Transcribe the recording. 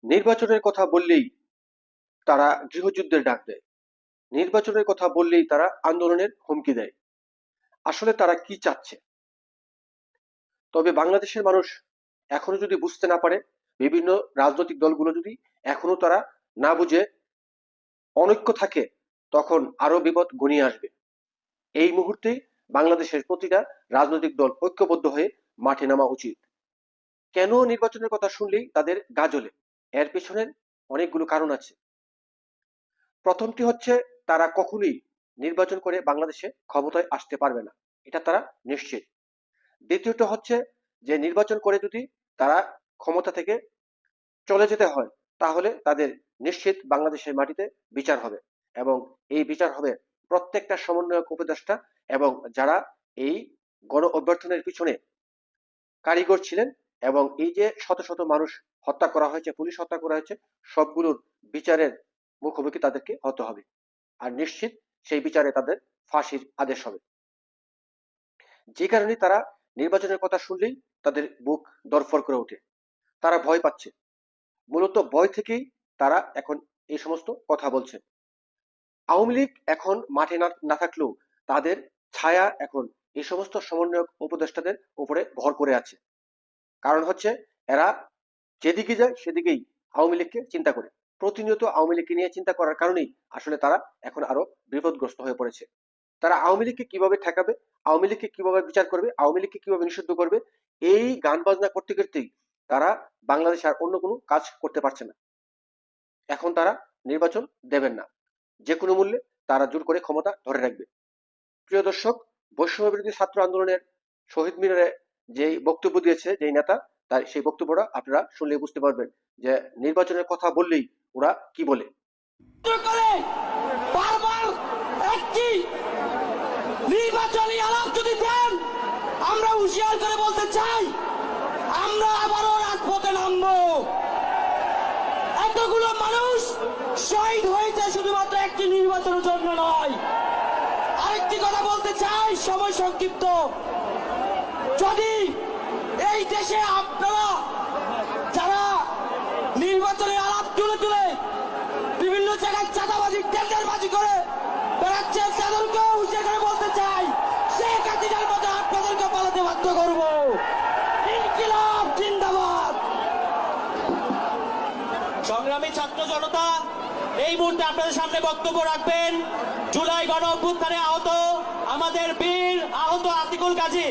নির্বাচনের কথা বললেই তারা গৃহযুদ্ধের ডাক দেয়। নির্বাচনের কথা বললেই তারা আন্দোলনের হুমকি দেয়। আসলে তারা কি চাচ্ছে? তবে বাংলাদেশের মানুষ এখনো যদি বুঝতে না পারে, বিভিন্ন রাজনৈতিক দলগুলো যদি এখনো তারা না বুঝে অনৈক্য থাকে, তখন আরো বিপদ ঘনিয়ে আসবে। এই মুহূর্তে বাংলাদেশের প্রতিটা রাজনৈতিক দল ঐক্যবদ্ধ হয়ে মাঠে নামা উচিত। কেন নির্বাচনের কথা শুনলেই তাদের গা জ্বলে? এর পেছনের অনেকগুলো কারণ আছে। প্রথমটি হচ্ছে, তারা কখনোই নির্বাচন করে বাংলাদেশে ক্ষমতায় আসতে পারবে না, এটা তারা নিশ্চিত। দ্বিতীয়ত হচ্ছে যে, নির্বাচন করে যদি তারা ক্ষমতা থেকে চলে যেতে হয়, তাহলে তাদের নিশ্চিত বাংলাদেশের মাটিতে বিচার হবে, এবং এই বিচার হবে প্রত্যেকটা সমন্বয়ক উপদেষ্টা এবং যারা এই গণ অভ্যর্থনের পিছনে কারিগর ছিলেন, এবং এই যে শত শত মানুষ হত্যা করা হয়েছে, পুলিশ হত্যা করা হয়েছে, সবগুলোর বিচারের মুখোমুখি তাদেরকে হতে হবে। আর নিশ্চিত সেই বিচারে তাদের ফাঁসির আদেশ হবে। যে কারণে তারা নির্বাচনের কথা শুনলেই তাদের বুক দরফর করে ওঠে। তারা ভয় পাচ্ছে। মূলত ভয় থেকেই তারা এখন এই সমস্ত কথা বলছে। আওয়ামী লীগ এখন মাঠে না থাকলেও তাদের ছায়া এখন এই সমস্ত সমন্বয়ক উপদেষ্টাদের উপরে ভর করে আছে। কারণ হচ্ছে, এরা যেদিকে যায় সেদিকেই আওয়ামী লীগকে চিন্তা করে। প্রতিনিয়ত আওয়ামী লীগকে নিয়ে চিন্তা করার কারণেই আসলে তারা এখন আরো বিপদগ্রস্ত হয়ে পড়েছে। তারা আওয়ামী লীগকে কিভাবে ঠেকাবে, আওয়ামী লীগকে কিভাবে বিচার করবে, আওয়ামী লীগকে কিভাবে নিষিদ্ধ করবে, এই গান বাজনা করতে করতেই তারা বাংলাদেশে আর অন্য কোনো কাজ করতে পারছে না। এখন তারা নির্বাচন দেবেন না, যে কোনো মূল্যে তারা জোর করে ক্ষমতা ধরে রাখবে। প্রিয় দর্শক, বৈষম্য বিরোধী ছাত্র আন্দোলনের শহীদ মিনারে যে বক্তব্য দিয়েছে যেই নেতা, তার সেই বক্তব্যটা আপনারা শুনলে বুঝতে পারবেন যে নির্বাচনের কথা বললেই ওরা কি বলে। বারবার একটি নির্বাচনী আলাপ যদি দেন, আমরা হুঁশিয়ার করে বলতে চাই, আমরা আবারও রাজপথে নামবো। এতগুলো মানুষ শহীদ হয়েছে শুধুমাত্র একটি নির্বাচনের জন্য নয়। আরেকটি কথা বলতে চাই, সময় সংক্ষিপ্ত। যদি এই দেশে আপনারা যারা নির্বাচনের আলাপ তুলে তুলে বিভিন্ন জায়গায় চাঁদাবাজি টেন্ডারবাজি করে বেড়াচ্ছেন, তাদেরকেও হুঁশিয়ার করে বলতে চাই, শেখ হাসিনার মতো আপনাদেরকে পালাতে বাধ্য করবো। ইনকিলাব জিন্দাবাদ। সংগ্রামী ছাত্র জনতা, এই মুহূর্তে আপনাদের সামনে বক্তব্য রাখবেন জুলাই গণ অভ্যুত্থানে আহত আমাদের বীর আহত আতিকুল গাজী।